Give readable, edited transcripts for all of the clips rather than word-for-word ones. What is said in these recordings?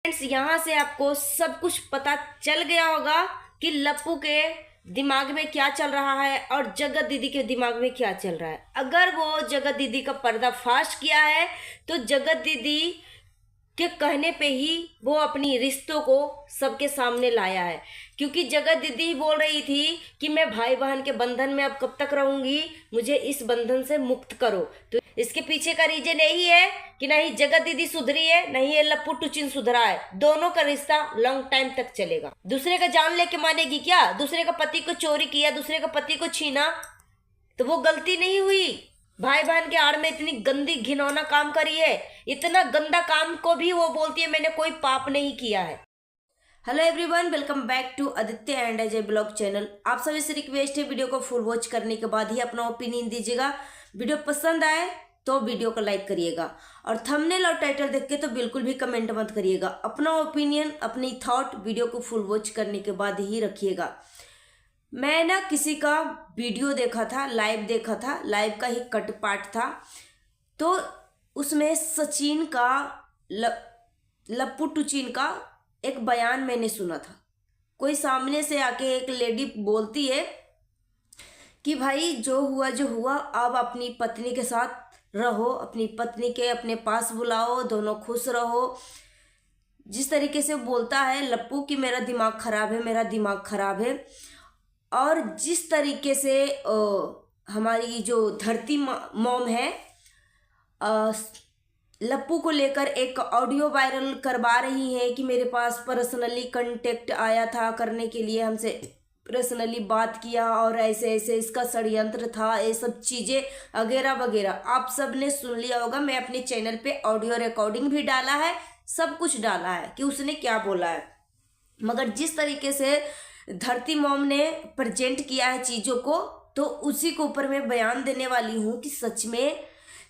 Friends, यहाँ से आपको सब कुछ पता चल गया होगा कि लप्पू के दिमाग में क्या चल रहा है और जगत दीदी के दिमाग में क्या चल रहा है। अगर वो जगत दीदी का पर्दाफाश किया है तो जगत दीदी के कहने पे ही वो अपनी रिश्तों को सबके सामने लाया है। क्योंकि जगत दीदी बोल रही थी कि मैं भाई बहन के बंधन में अब कब तक रहूंगी, मुझे इस बंधन से मुक्त करो। तो इसके पीछे का रीजन यही है कि नहीं जगत दीदी सुधरी है, नहीं ये लप्पू टुचिन सुधरा है। दोनों का रिश्ता लॉन्ग टाइम तक चलेगा। दूसरे का जान लेके मानेगी क्या? दूसरे का पति को चोरी किया, दूसरे का पति को छीना, तो वो गलती नहीं हुई। भाई बहन के आड़ में इतनी गंदी घिनौना काम करी है, इतना गंदा काम को भी वो बोलती है मैंने कोई पाप नहीं किया है। Hello everyone, welcome back to Aditya and Ajay blog channel. आप सभी से रिक्वेस्ट है वीडियो को फुल वॉच करने के बाद ही अपना ओपिनियन दीजिएगा। वीडियो पसंद आए तो वीडियो को लाइक करिएगा और थंबनेल और टाइटल देख के तो बिल्कुल भी कमेंट मत करिएगा। अपना ओपिनियन, अपनी थॉट वीडियो को फुल वॉच करने के बाद ही रखिएगा। मैं ना किसी का वीडियो देखा था, लाइव देखा था, लाइव का ही कट पार्ट था। तो उसमें सचिन का लप्पू टुचिन का एक बयान मैंने सुना था। कोई सामने से आके एक लेडी बोलती है कि भाई जो हुआ अब अपनी पत्नी के साथ रहो, अपनी पत्नी के अपने पास बुलाओ, दोनों खुश रहो। जिस तरीके से बोलता है लप्पू कि मेरा दिमाग खराब है, मेरा दिमाग खराब है। और जिस तरीके से हमारी जो धरती मॉम है लप्पू को लेकर एक ऑडियो वायरल करवा रही है कि मेरे पास पर्सनली कांटेक्ट आया था करने के लिए, हमसे पर्सनली बात किया और ऐसे ऐसे इसका षड्यंत्र था, ये सब चीज़ें वगैरह वगैरह आप सब ने सुन लिया होगा। मैं अपने चैनल पे ऑडियो रिकॉर्डिंग भी डाला है, सब कुछ डाला है कि उसने क्या बोला है। मगर जिस तरीके से धरती मॉम ने प्रेजेंट किया है चीज़ों को, तो उसी के ऊपर मैं बयान देने वाली हूँ कि सच में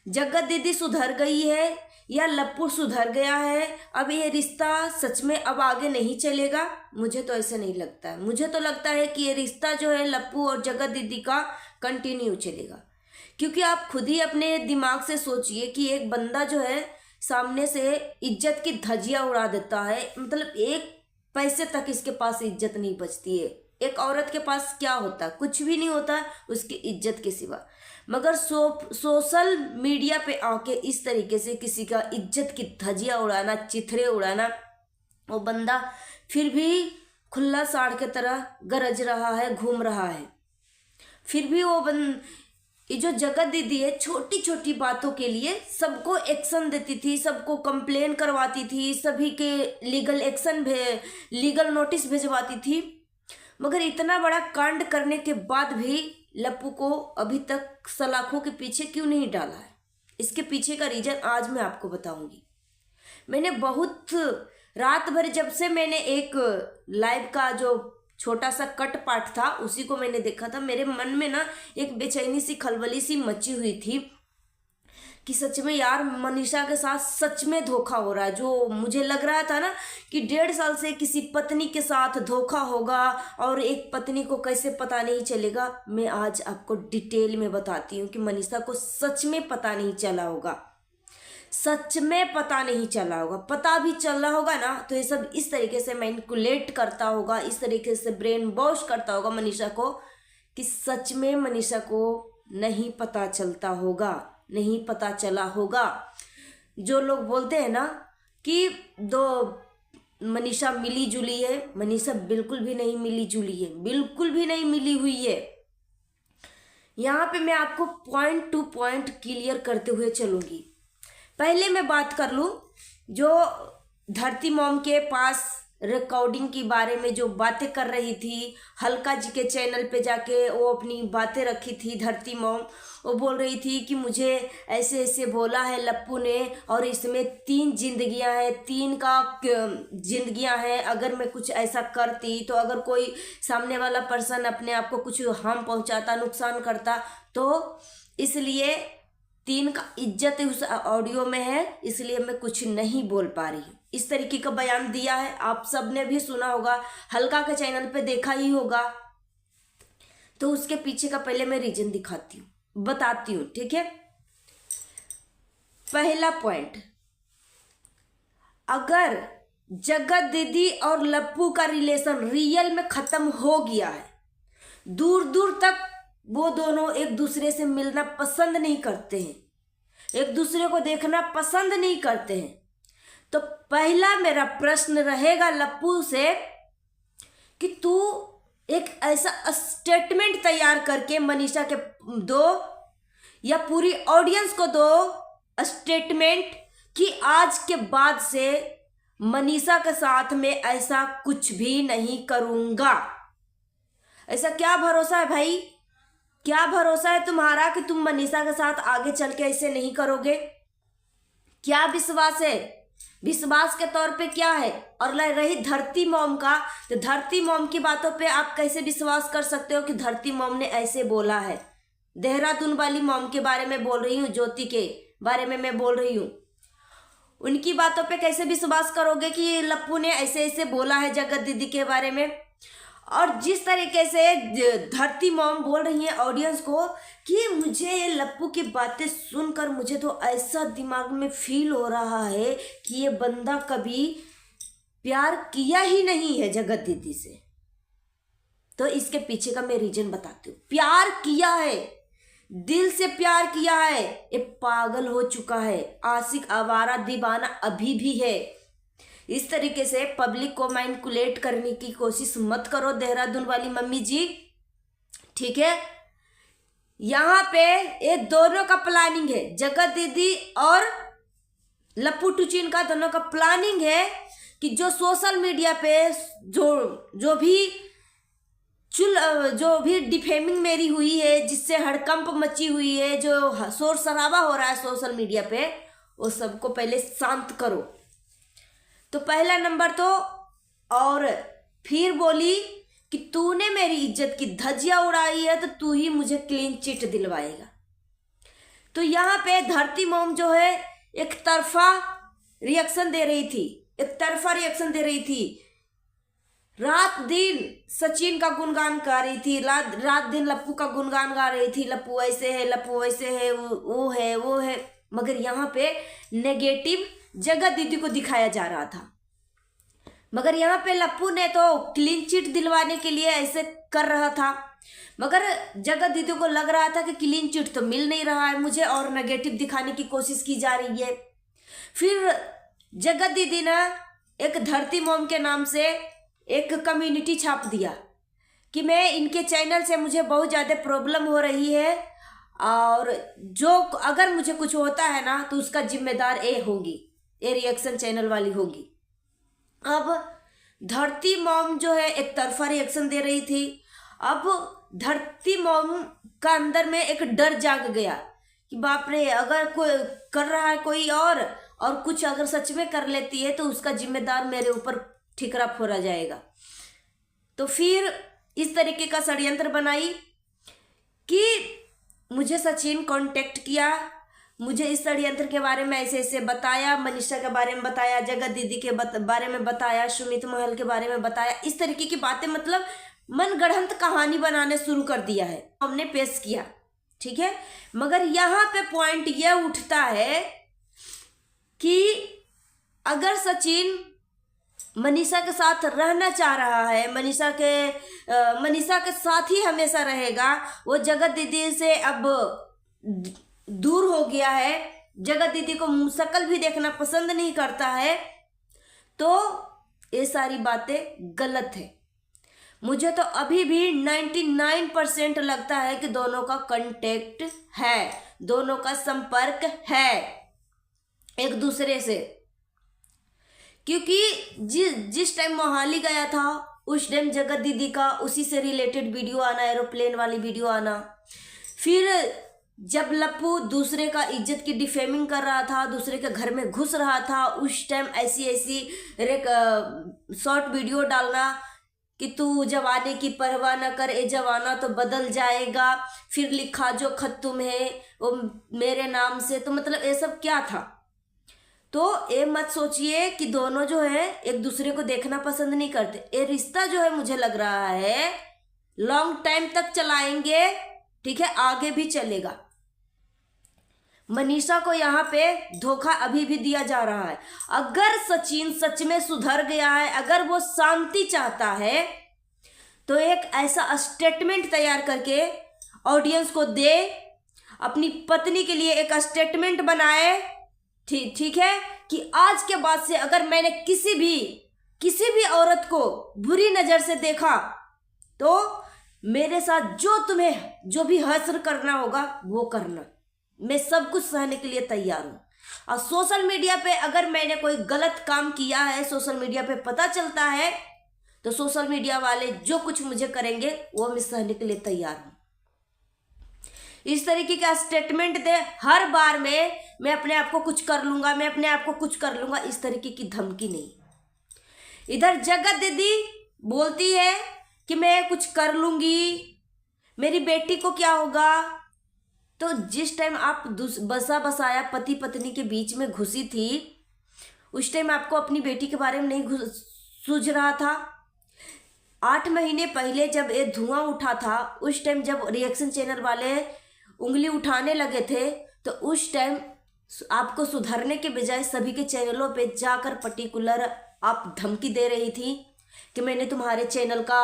जगत दीदी सुधर गई है या लप्पू सुधर गया है। अब ये रिश्ता सच में अब आगे नहीं चलेगा। मुझे तो ऐसा नहीं लगता है। मुझे तो लगता है कि ये रिश्ता जो है लप्पू और जगत दीदी का कंटिन्यू चलेगा। क्योंकि आप खुद ही अपने दिमाग से सोचिए कि एक बंदा जो है सामने से इज्जत की धज्जियां उड़ा देता है, मतलब एक पैसे तक इसके पास इज्जत नहीं बचती है। एक औरत के पास क्या होता है? कुछ भी नहीं होता उसकी इज्जत के सिवा। मगर सोशल मीडिया पे आके इस तरीके से किसी का इज्जत की धज्जियां उड़ाना, चिथड़े उड़ाना, वो बंदा फिर भी खुला साड़ के तरह गरज रहा है, घूम रहा है। फिर भी ये जो जगत दीदी है छोटी छोटी बातों के लिए सबको एक्शन देती थी, सबको कंप्लेन करवाती थी, सभी के लीगल नोटिस भिजवाती थी। मगर इतना बड़ा कांड करने के बाद भी लप्पू को अभी तक सलाखों के पीछे क्यों नहीं डाला है? इसके पीछे का रीजन आज मैं आपको बताऊंगी। मैंने बहुत रात भर जब से मैंने एक लाइव का जो छोटा सा कट पार्ट था उसी को मैंने देखा था, मेरे मन में ना एक बेचैनी सी खलबली सी मची हुई थी कि सच में यार मनीषा के साथ सच में धोखा हो रहा है। जो मुझे लग रहा था ना कि 1.5 साल से किसी पत्नी के साथ धोखा होगा और एक पत्नी को कैसे पता नहीं चलेगा, मैं आज आपको डिटेल में बताती हूँ कि मनीषा को सच में पता नहीं चला होगा। सच में पता नहीं चला होगा। पता भी चल रहा होगा ना तो ये सब इस तरीके से मैनिपुलेट करता होगा, इस तरीके से ब्रेन वॉश करता होगा मनीषा को कि सच में मनीषा को नहीं पता चलता होगा, नहीं पता चला होगा। जो लोग बोलते हैं ना कि दो मनीषा मिली जुली है, मनीषा बिल्कुल भी नहीं मिली जुली है, बिल्कुल भी नहीं मिली हुई है। यहाँ पे मैं आपको पॉइंट टू पॉइंट क्लियर करते हुए चलूंगी। पहले मैं बात कर लूँ जो धरती मॉम के पास रिकॉर्डिंग के बारे में जो बातें कर रही थी, हल्का जी के चैनल पे जाके वो अपनी बातें रखी थी धरती मॉम। वो बोल रही थी कि मुझे ऐसे ऐसे बोला है लप्पू ने और इसमें 3 जिंदगियां हैं, 3 का जिंदगियां हैं। अगर मैं कुछ ऐसा करती तो अगर कोई सामने वाला पर्सन अपने आप को कुछ हार्म पहुंचाता, नुकसान करता, तो इसलिए 3 का इज्जत उस ऑडियो में है, इसलिए मैं कुछ नहीं बोल पा रही हूँ। इस तरीके का बयान दिया है। आप सबने भी सुना होगा, हल्का के चैनल पे देखा ही होगा। तो उसके पीछे का पहले मैं रीजन दिखाती हूँ, बताती हूँ, ठीक है। पहला पॉइंट, अगर जगत दीदी और लप्पू का रिलेशन रियल में खत्म हो गया है। दूर दूर तक वो दोनों एक दूसरे से मिलना पसंद नहीं करते हैं, एक दूसरे को देखना पसंद नहीं करते हैं। तो पहला मेरा प्रश्न रहेगा लप्पू से कि तू एक ऐसा स्टेटमेंट तैयार करके मनीषा के दो या पूरी ऑडियंस को दो स्टेटमेंट कि आज के बाद से मनीषा के साथ में ऐसा कुछ भी नहीं करूंगा। ऐसा क्या भरोसा है भाई, क्या भरोसा है तुम्हारा कि तुम मनीषा के साथ आगे चल के ऐसे नहीं करोगे? क्या विश्वास है? विश्वास के तौर पे क्या है? और रही धरती मॉम का, तो धरती मॉम की बातों पे आप कैसे विश्वास कर सकते हो कि धरती मॉम ने ऐसे बोला है? देहरादून वाली मॉम के बारे में बोल रही हूँ, ज्योति के बारे में मैं बोल रही हूँ। उनकी बातों पे कैसे विश्वास करोगे कि लप्पू ने ऐसे ऐसे बोला है जगत दीदी के बारे में? और जिस तरीके से धरती मॉम बोल रही है ऑडियंस को कि मुझे ये लप्पू की बातें सुनकर मुझे तो ऐसा दिमाग में फील हो रहा है कि ये बंदा कभी प्यार किया ही नहीं है जगत दीदी से। तो इसके पीछे का मैं रीजन बताती हूँ। प्यार किया है, दिल से प्यार किया है, ये पागल हो चुका है, आशिक आवारा दीवाना अभी भी है। इस तरीके से पब्लिक को मैनिपुलेट करने की कोशिश मत करो देहरादून वाली मम्मी जी, ठीक है? यहाँ पे ये दोनों का प्लानिंग है, जगत दीदी और लप्पू टुचिन का दोनों का प्लानिंग है कि जो सोशल मीडिया पे जो भी डिफेमिंग मेरी हुई है, जिससे हड़कंप मची हुई है, जो शोर शराबा हो रहा है सोशल मीडिया पे, वो सबको पहले शांत करो। तो पहला नंबर तो, और फिर बोली कि तूने मेरी इज्जत की धज्जियां उड़ाई है तो तू ही मुझे क्लीन चिट दिलवाएगा। तो यहाँ पे धरती मॉम जो है एक तरफा रिएक्शन दे रही थी, रात दिन सचिन का गुणगान गा रही थी, रात दिन लप्पू का गुणगान गा रही थी, लप्पू ऐसे है, लप्पू वैसे है, वो है, मगर यहाँ पे नेगेटिव जगत दीदी को दिखाया जा रहा था। मगर यहाँ पे लप्पू ने तो क्लीन चिट दिलवाने के लिए ऐसे कर रहा था, मगर जगत दीदी को लग रहा था कि क्लीन चिट तो मिल नहीं रहा है मुझे और नेगेटिव दिखाने की कोशिश की जा रही है। फिर जगत दीदी ने एक धरती मॉम के नाम से एक कम्युनिटी छाप दिया कि मैं इनके चैनल से मुझे बहुत ज़्यादा प्रॉब्लम हो रही है और जो अगर मुझे कुछ होता है ना तो उसका जिम्मेदार ये होगी, ये रिएक्शन चैनल वाली होगी। अब धरती मॉम जो है एक तरफा रिएक्शन दे रही थी। अब धरती मॉम का अंदर में एक डर जाग गया कि बाप रे, अगर कोई कर रहा है कोई और कुछ अगर सच में कर लेती है तो उसका जिम्मेदार मेरे ऊपर ठिकरा फोड़ा जाएगा। तो फिर इस तरीके का षड्यंत्र बनाई कि मुझे सचिन कांटेक्ट किया, मुझे इस षड्यंत्र के बारे में ऐसे ऐसे बताया, मनीषा के बारे में बताया, जगत दीदी के बारे में बताया, सुमित महल के बारे में बताया, इस तरीके की बातें, मतलब मनगढ़ंत कहानी बनाने शुरू कर दिया है, हमने पेश किया, ठीक है। मगर यहाँ पे पॉइंट यह उठता है कि अगर सचिन मनीषा के साथ रहना चाह रहा है, मनीषा के साथ ही हमेशा रहेगा, वो जगत दीदी से अब दूर हो गया है, जगत दीदी को मुंह-शक्ल भी देखना पसंद नहीं करता है, तो ये सारी बातें गलत है। मुझे तो अभी भी 99% लगता है कि दोनों का कांटेक्ट है, दोनों का संपर्क है एक दूसरे से, क्योंकि जिस टाइम मोहाली गया था उस टाइम जगत दीदी का उसी से रिलेटेड वीडियो आना, एरोप्लेन वाली वीडियो आना। फिर जब लप्पू दूसरे का इज्जत की डिफेमिंग कर रहा था, दूसरे के घर में घुस रहा था, उस टाइम ऐसी शॉर्ट वीडियो डालना कि तू जवानी की परवाह न कर, ए जवाना तो बदल जाएगा, फिर लिखा जो खत तुम्हें वो मेरे नाम से, तो मतलब ये सब क्या था। तो ये मत सोचिए कि दोनों जो है एक दूसरे को देखना पसंद नहीं करते। ये रिश्ता जो है मुझे लग रहा है लॉन्ग टाइम तक चलाएंगे, ठीक है, आगे भी चलेगा। मनीषा को यहाँ पे धोखा अभी भी दिया जा रहा है। अगर सचिन सच में सुधर गया है, अगर वो शांति चाहता है, तो एक ऐसा स्टेटमेंट तैयार करके ऑडियंस को दे, अपनी पत्नी के लिए एक स्टेटमेंट बनाए, ठीक है, कि आज के बाद से अगर मैंने किसी भी औरत को बुरी नजर से देखा तो मेरे साथ जो भी हश्र करना होगा वो करना, मैं सब कुछ सहने के लिए तैयार हूं। और सोशल मीडिया पे अगर मैंने कोई गलत काम किया है, सोशल मीडिया पे पता चलता है, तो सोशल मीडिया वाले जो कुछ मुझे करेंगे वो मैं सहने के लिए तैयार हूं। इस तरीके का स्टेटमेंट दे, हर बार में मैं अपने आप को कुछ कर लूंगा, मैं अपने आप को कुछ कर लूंगा, इस तरीके की धमकी नहीं। इधर जगत दीदी बोलती है कि मैं कुछ कर लूंगी, मेरी बेटी को क्या होगा। तो जिस टाइम आप बसा बसाया पति पत्नी के बीच में घुसी थी, उस टाइम आपको अपनी बेटी के बारे में नहीं सूझ रहा था। 8 महीने पहले जब ये धुआं उठा था, उस टाइम जब रिएक्शन चैनल वाले उंगली उठाने लगे थे, तो उस टाइम आपको सुधरने के बजाय सभी के चैनलों पे जाकर पर्टिकुलर आप धमकी दे रही थी कि मैंने तुम्हारे चैनल का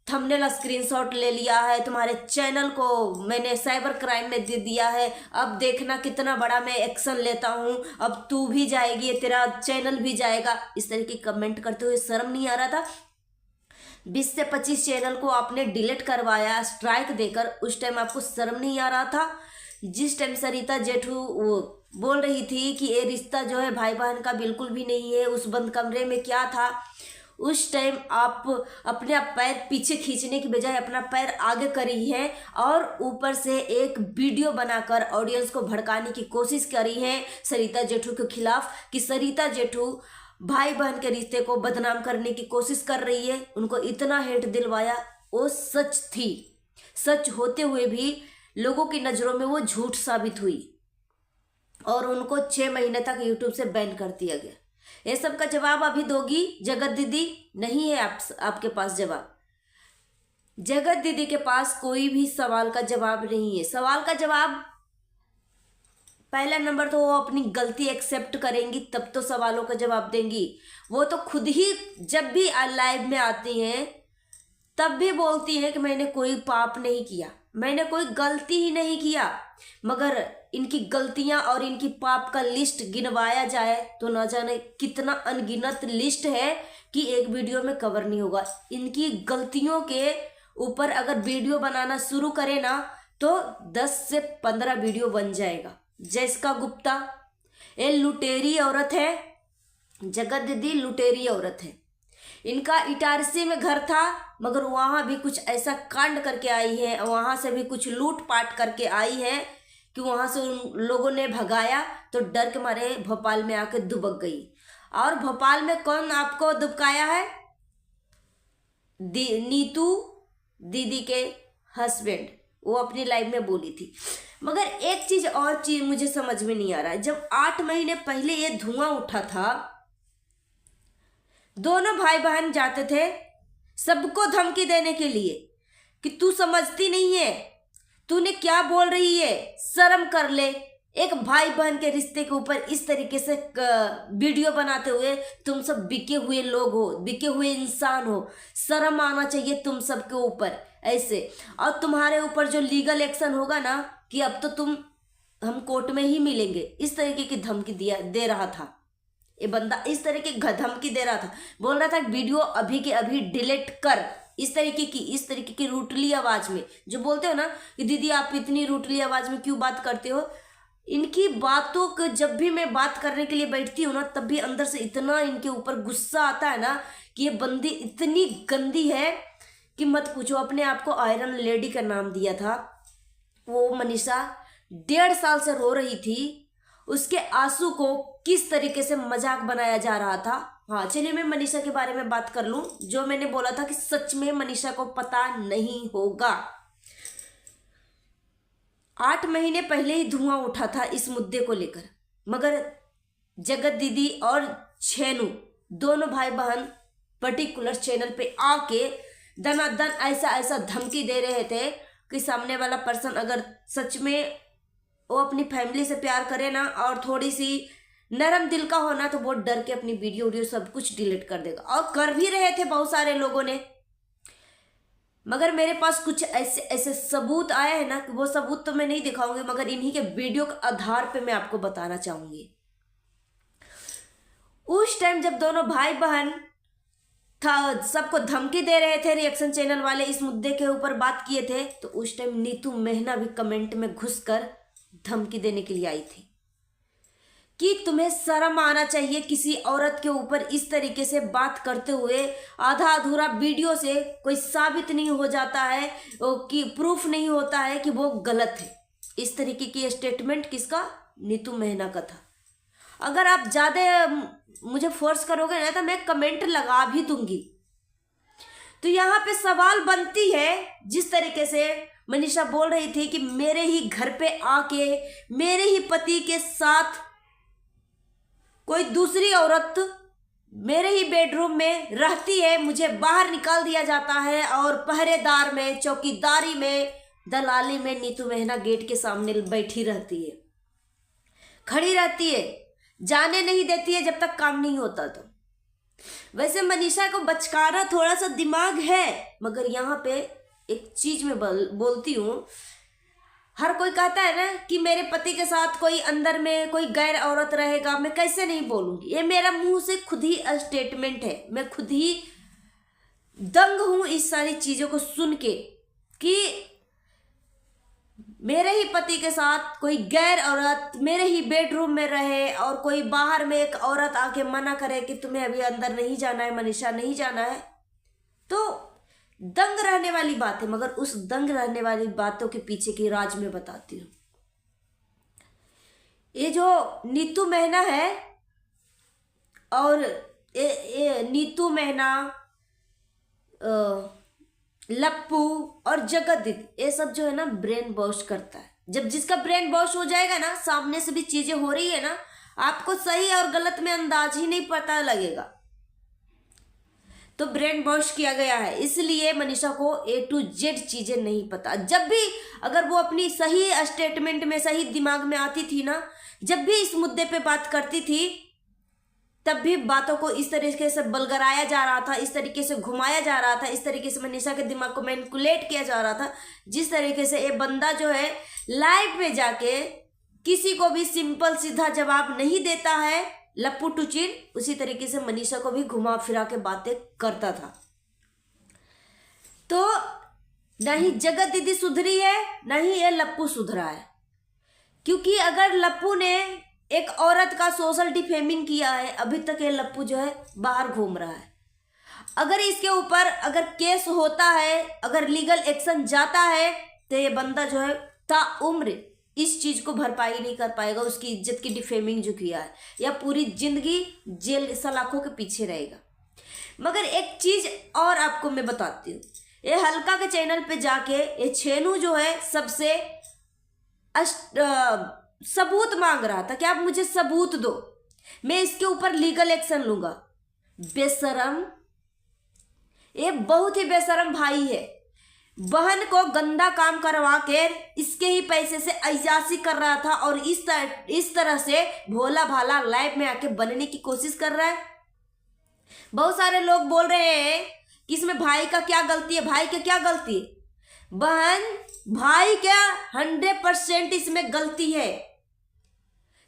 थंबनेल स्क्रीनशॉट ले लिया है, तुम्हारे चैनल को मैंने साइबर क्राइम में दे दिया है, अब देखना कितना बड़ा मैं एक्शन लेता हूँ, अब तू भी जाएगी, तेरा चैनल भी जाएगा। इस तरह की कमेंट करते हुए शर्म नहीं आ रहा था? 20 से 25 चैनल को आपने डिलीट करवाया स्ट्राइक देकर, उस टाइम आपको शर्म नहीं आ रहा था? जिस टाइम सरिता जेठू बोल रही थी कि ये रिश्ता जो है भाई बहन का बिल्कुल भी नहीं है, उस बंद कमरे में क्या था, उस टाइम आप अपने पैर पीछे खींचने की बजाय अपना पैर आगे करी है और ऊपर से एक वीडियो बनाकर ऑडियंस को भड़काने की कोशिश करी है सरिता जेठू के खिलाफ, कि सरिता जेठू भाई बहन के रिश्ते को बदनाम करने की कोशिश कर रही है, उनको इतना हेट दिलवाया। वो सच थी, सच होते हुए भी लोगों की नज़रों में वो झूठ साबित हुई और उनको 6 महीने तक यूट्यूब से बैन कर दिया गया। ये सब का जवाब अभी दोगी जगत दीदी? नहीं है आपके पास जवाब। जगत दीदी के पास कोई भी सवाल का जवाब नहीं है। सवाल का जवाब, पहला नंबर तो वो अपनी गलती एक्सेप्ट करेंगी तब तो सवालों का जवाब देंगी। वो तो खुद ही जब भी लाइव में आती हैं तब भी बोलती हैं कि मैंने कोई पाप नहीं किया, मैंने कोई गलती ही नहीं किया। मगर इनकी गलतियां और इनकी पाप का लिस्ट गिनवाया जाए तो न जाने कितना अनगिनत लिस्ट है कि एक वीडियो में कवर नहीं होगा। इनकी गलतियों के ऊपर अगर वीडियो बनाना शुरू करें ना तो 10 से 15 वीडियो बन जाएगा। जैसिका गुप्ता ये लुटेरी औरत है, जगत दीदी लुटेरी औरत है। इनका इटारसी में घर था मगर वहाँ भी कुछ ऐसा कांड करके आई है, वहाँ से भी कुछ लूट पाट करके आई है कि वहाँ से उन लोगों ने भगाया तो डर के मारे भोपाल में आके दुबक गई। और भोपाल में कौन आपको दुबकाया है? नीतू दीदी के हस्बैंड, वो अपनी लाइफ में बोली थी। मगर एक चीज और चीज मुझे समझ में नहीं आ रहा है, जब 8 महीने पहले ये धुआं उठा था, दोनों भाई बहन जाते थे सबको धमकी देने के लिए कि तू समझती नहीं है, तूने क्या बोल रही है, शर्म कर ले। एक भाई बहन के रिश्ते के ऊपर इस तरीके से वीडियो बनाते हुए तुम सब बिके हुए लोग हो, बिके हुए इंसान हो, शर्म आना चाहिए तुम सबके ऊपर ऐसे। और तुम्हारे ऊपर जो लीगल एक्शन होगा ना कि अब तो हम कोर्ट में ही मिलेंगे, इस तरीके की धमकी दे रहा था ये बंदा, इस तरह की धमकी दे रहा था, बोल रहा था वीडियो अभी के अभी डिलीट कर। इस तरीके की रूटली आवाज में जो बोलते हो ना कि दीदी आप इतनी रूटली आवाज में क्यों बात करते हो, इनकी बातों को जब भी मैं बात करने के लिए बैठती हूँ ना तब भी अंदर से इतना इनके ऊपर गुस्सा आता है ना कि ये बंदी इतनी गंदी है कि मत पूछो। अपने आप को आयरन लेडी का नाम दिया था। वो मनीषा 1.5 साल से रो रही थी, उसके आंसू को किस तरीके से मजाक बनाया जा रहा था। हाँ चलिए मैं मनीषा के बारे में बात कर लूं, जो मैंने बोला था कि सच में मनीषा को पता नहीं होगा। 8 महीने पहले ही धुआं उठा था इस मुद्दे को लेकर, मगर जगत दीदी और छेनू दोनों भाई बहन पर्टिकुलर चैनल पे आके दनादन ऐसा धमकी दे रहे थे कि सामने वाला पर्सन अगर सच में वो अपनी फैमिली से प्यार करे ना और थोड़ी सी नरम दिल का होना तो वो डर के अपनी वीडियो सब कुछ डिलीट कर देगा, और कर भी रहे थे बहुत सारे लोगों ने। मगर मेरे पास कुछ ऐसे ऐसे सबूत आए हैं ना कि वो सबूत तो मैं नहीं दिखाऊंगी, मगर इन्हीं के वीडियो के आधार पे मैं आपको बताना चाहूंगी। उस टाइम जब दोनों भाई बहन था सबको धमकी दे रहे थे, रिएक्शन चैनल वाले इस मुद्दे के ऊपर बात किए थे, तो उस टाइम नीतू मेहना भी कमेंट में घुसकर धमकी देने के लिए आई थी कि तुम्हें शर्म आना चाहिए किसी औरत के ऊपर इस तरीके से बात करते हुए। आधा अधूरा वीडियो से कोई साबित नहीं हो जाता है कि प्रूफ नहीं होता है कि वो गलत है। इस तरीके की स्टेटमेंट किसका? नीतू मेहना का था। अगर आप ज़्यादा मुझे फोर्स करोगे ना तो मैं कमेंट लगा भी दूंगी। तो यहाँ पे सवाल बनती है, जिस तरीके से मनीषा बोल रही थी कि मेरे ही घर पे आके मेरे ही पति के साथ कोई दूसरी औरत मेरे ही बेडरूम में रहती है, मुझे बाहर निकाल दिया जाता है, और पहरेदार में, चौकीदारी में, दलाली में नीतू मेहना गेट के सामने बैठी रहती है, खड़ी रहती है, जाने नहीं देती है जब तक काम नहीं होता। तो वैसे मनीषा को बचकाना थोड़ा सा दिमाग है, मगर यहाँ पे एक चीज में बोलती हूँ, हर कोई कहता है ना कि मेरे पति के साथ कोई अंदर में कोई गैर औरत रहेगा, मैं कैसे नहीं बोलूंगी। ये मेरा मुंह से खुद ही स्टेटमेंट है, मैं खुद ही दंग हूं इस सारी चीजों को सुन के कि मेरे ही पति के साथ कोई गैर औरत मेरे ही बेडरूम में रहे और कोई बाहर में एक औरत आके मना करे कि तुम्हें अभी अंदर नहीं जाना है मनीषा, नहीं जाना है, तो दंग रहने वाली बात है। मगर उस दंग रहने वाली बातों के पीछे की राज में बताती हूँ। ये जो नीतू मेहना है और ये नीतू मेहना, लप्पू और जगदीप, ये सब जो है ना ब्रेन वॉश करता है। जब जिसका ब्रेन वॉश हो जाएगा ना, सामने से भी चीजें हो रही है ना, आपको सही और गलत में अंदाज ही नहीं पता लगेगा। तो ब्रेन वॉश किया गया है, इसलिए मनीषा को A to Z चीजें नहीं पता। जब भी अगर वो अपनी सही स्टेटमेंट में, सही दिमाग में आती थी ना, जब भी इस मुद्दे पे बात करती थी, तब भी बातों को इस तरीके से बलगराया जा रहा था, इस तरीके से घुमाया जा रहा था, इस तरीके से मनीषा के दिमाग को मैनिपुलेट किया जा रहा था, जिस तरीके से ये बंदा जो है लाइव में जाके किसी को भी सिंपल सीधा जवाब नहीं देता है, लप्पू टुचिन, उसी तरीके से मनीषा को भी घुमा फिरा के बातें करता था। तो न ही जगत दीदी सुधरी है, न ही ये लप्पू सुधरा है। क्योंकि अगर लप्पू ने एक औरत का सोशल डिफेमिंग किया है, अभी तक ये लप्पू जो है बाहर घूम रहा है। अगर इसके ऊपर अगर केस होता है, अगर लीगल एक्शन जाता है, तो ये बंदा जो है ताउम्र इस चीज को भरपाई नहीं कर पाएगा, उसकी इज्जत की डिफेमिंग जो किया है, या पूरी जिंदगी जेल सलाखों के पीछे रहेगा। मगर एक चीज और आपको मैं बताती हूँ, ये हल्का के चैनल पे जाके ये छेनू जो है सबसे सबूत मांग रहा था कि आप मुझे सबूत दो, मैं इसके ऊपर लीगल एक्शन लूंगा। बेशरम, ये बहुत ही बेशरम भाई है। बहन को गंदा काम करवा के इसके ही पैसे से अय्याशी कर रहा था, और इस तरह से भोला भाला लाइफ में आके बनने की कोशिश कर रहा है। बहुत सारे लोग बोल रहे हैं कि इसमें भाई का क्या गलती है, भाई का क्या गलती है। बहन भाई क्या 100% इसमें गलती है।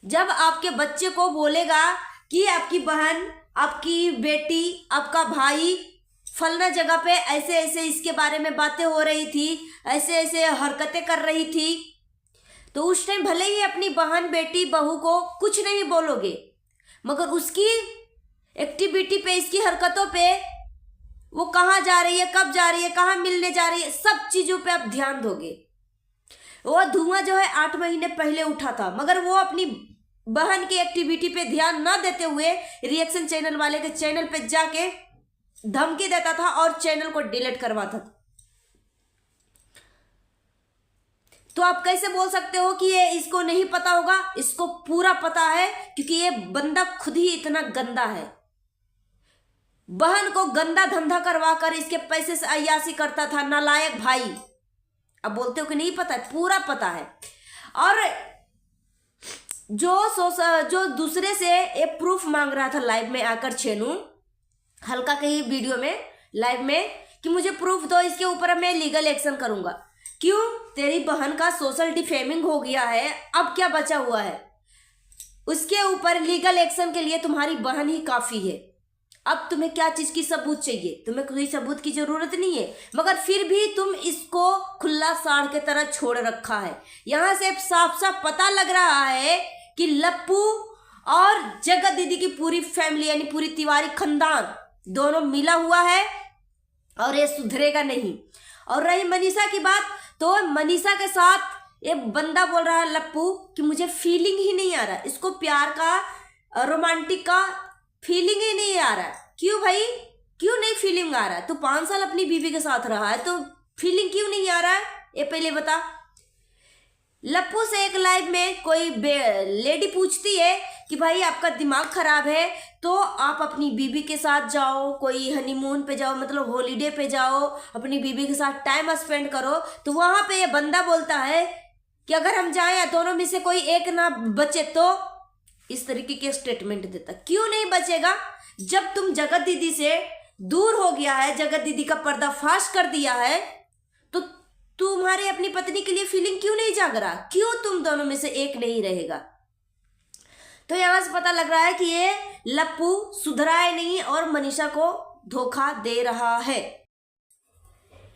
जब आपके बच्चे को बोलेगा कि आपकी बहन, आपकी बेटी, आपका भाई फलना जगह पे ऐसे ऐसे इसके बारे में बातें हो रही थी, ऐसे ऐसे हरकतें कर रही थी, तो उस टाइम भले ही अपनी बहन, बेटी, बहू को कुछ नहीं बोलोगे, मगर उसकी एक्टिविटी पे, इसकी हरकतों पे, वो कहाँ जा रही है, कब जा रही है, कहाँ मिलने जा रही है, सब चीजों पे आप ध्यान दोगे। वो धुआं जो है 8 महीने पहले उठा था, मगर वो अपनी बहन की एक्टिविटी पे ध्यान न देते हुए रिएक्शन चैनल वाले के चैनल पे जाके धमकी देता था और चैनल को डिलीट करवाता था। तो आप कैसे बोल सकते हो कि ये इसको नहीं पता होगा? इसको पूरा पता है, क्योंकि ये बंदा खुद ही इतना गंदा है। बहन को गंदा धंधा करवा कर इसके पैसे से अय्याशी करता था, नालायक भाई। अब बोलते हो कि नहीं पता है, पूरा पता है। और जो दूसरे से एक प्रूफ मांग रहा था लाइव में आकर छेनू, हल्का कहीं वीडियो में लाइव में, कि मुझे प्रूफ दो, इसके ऊपर मैं लीगल एक्शन करूंगा। क्यों? तेरी बहन का सोशल डिफेमिंग हो गया है, अब क्या बचा हुआ है? उसके ऊपर लीगल एक्शन के लिए तुम्हारी बहन ही काफी है। अब तुम्हें क्या चीज की सबूत चाहिए? तुम्हें कोई सबूत की जरूरत नहीं है, मगर फिर भी तुम इसको खुला साड़ के तरह छोड़ रखा है। यहां से साफ साफ पता लग रहा है कि लप्पू और जगत दीदी की पूरी फैमिली यानी पूरी तिवारी खानदान दोनों मिला हुआ है और ये सुधरेगा नहीं। और रही मनीषा की बात, तो मनीषा के साथ एक बंदा बोल रहा है लप्पू कि मुझे फीलिंग ही नहीं आ रहा, इसको प्यार का रोमांटिक का फीलिंग ही नहीं आ रहा। क्यों भाई, क्यों नहीं फीलिंग आ रहा है? तो 5 साल अपनी बीवी के साथ रहा है, तो फीलिंग क्यों नहीं आ रहा है ये पहले बता। लप्पू से एक लाइव में कोई लेडी पूछती है कि भाई आपका दिमाग खराब है तो आप अपनी बीवी के साथ जाओ, कोई हनीमून पे जाओ, मतलब हॉलीडे पे जाओ, अपनी बीवी के साथ टाइम स्पेंड करो। तो वहां पे ये बंदा बोलता है कि अगर हम जाएं या दोनों में से कोई एक ना बचे तो, इस तरीके के स्टेटमेंट देता। क्यों नहीं बचेगा? जब तुम जगत दीदी से दूर हो गया है, जगत दीदी का पर्दाफाश कर दिया है, तो तुम्हारे अपनी पत्नी के लिए फीलिंग क्यों नहीं जाग रहा? क्यों तुम दोनों में से एक नहीं रहेगा? तो यहां से पता लग रहा है कि ये लप्पू सुधरा है नहीं और मनीषा को धोखा दे रहा है।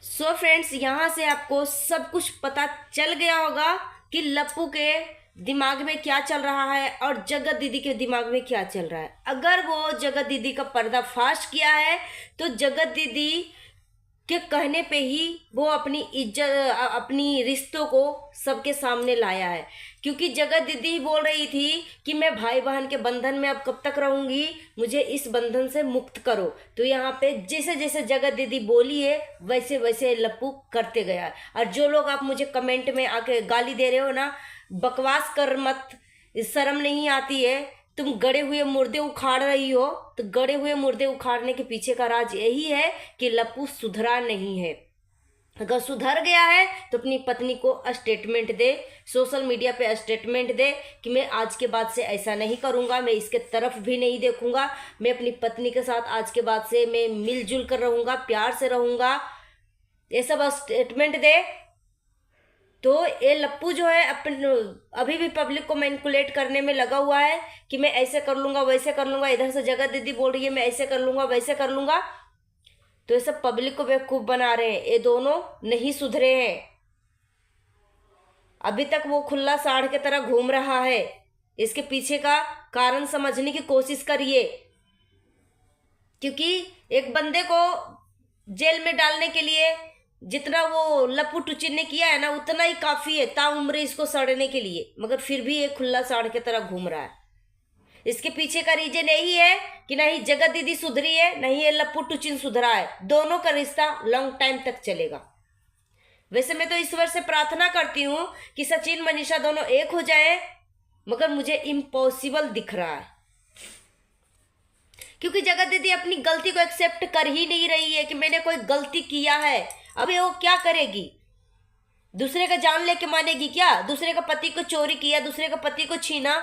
सो फ्रेंड्स, यहां से आपको सब कुछ पता चल गया होगा कि लप्पू के दिमाग में क्या चल रहा है और जगत दीदी के दिमाग में क्या चल रहा है। अगर वो जगत दीदी का पर्दाफाश किया है तो जगत दीदी के कहने पे ही वो अपनी इज्जत, अपनी रिश्तों को सबके सामने लाया है। क्योंकि जगत दीदी बोल रही थी कि मैं भाई बहन के बंधन में अब कब तक रहूंगी, मुझे इस बंधन से मुक्त करो। तो यहाँ पे जैसे जैसे जगत दीदी बोली है वैसे वैसे लप्पू करते गया। और जो लोग आप मुझे कमेंट में आके गाली दे रहे हो ना, बकवास कर मत, शर्म नहीं आती है, तुम गड़े हुए मुर्दे उखाड़ रही हो, तो गड़े हुए मुर्दे उखाड़ने के पीछे का राज यही है कि लप्पू सुधरा नहीं है। अगर सुधर गया है तो अपनी पत्नी को स्टेटमेंट दे, सोशल मीडिया पे स्टेटमेंट दे कि मैं आज के बाद से ऐसा नहीं करूंगा, मैं इसके तरफ भी नहीं देखूंगा, मैं अपनी पत्नी के साथ आज के बाद से मैं मिलजुल कर रहूंगा, प्यार से रहूंगा, ये सब स्टेटमेंट दे। तो ये लप्पू जो है अभी भी पब्लिक को मैनिपुलेट करने में लगा हुआ है कि मैं ऐसे कर लूंगा, वैसे कर लूंगा। इधर से जगत दीदी बोल रही है मैं ऐसे कर लूंगा, वैसे कर लूंगा। तो ये सब पब्लिक को बेवकूफ बना रहे हैं। ये दोनों नहीं सुधरे हैं, अभी तक वो खुला साड़ के तरह घूम रहा है। इसके पीछे का कारण समझने की कोशिश करिए, क्योंकि एक बंदे को जेल में डालने के लिए जितना वो लप्पू टुचिन ने किया है ना, उतना ही काफी है ताउम्र इसको सड़ने के लिए। मगर फिर भी ये खुला साड़ के तरह घूम रहा है। इसके पीछे का रीजन यही है कि नहीं जगत दीदी सुधरी है, नहीं ये लप्पू टुचिन सुधरा है। दोनों का रिश्ता लॉन्ग टाइम तक चलेगा। वैसे मैं तो ईश्वर से प्रार्थना करती हूँ कि सचिन मनीषा दोनों एक हो जाए, मगर मुझे इम्पॉसिबल दिख रहा है। क्योंकि जगत दीदी अपनी गलती को एक्सेप्ट कर ही नहीं रही है कि मैंने कोई गलती किया है। अब वो क्या करेगी? दूसरे का जान लेके मानेगी क्या? दूसरे का पति को चोरी किया, दूसरे का पति को छीना,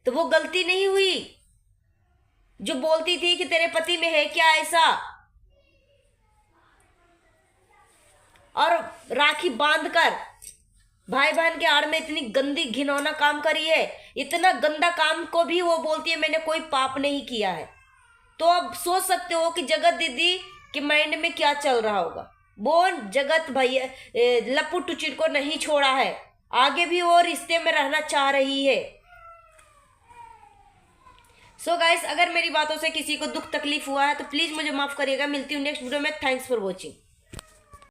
तो वो गलती नहीं हुई? जो बोलती थी कि तेरे पति में है क्या ऐसा, और राखी बांधकर भाई बहन के आड़ में इतनी गंदी घिनौना काम करी है। इतना गंदा काम को भी वो बोलती है मैंने कोई पाप नहीं किया है। तो अब सोच सकते हो कि जगत दीदी के माइंड में क्या चल रहा होगा। वो जगत भैया लप्पू टुचिन को नहीं छोड़ा है, आगे भी वो रिश्ते में रहना चाह रही है। सो गाइस, अगर मेरी बातों से किसी को दुख तकलीफ हुआ है तो प्लीज मुझे माफ करिएगा। मिलती हूँ नेक्स्ट वीडियो में। Thanks for watching.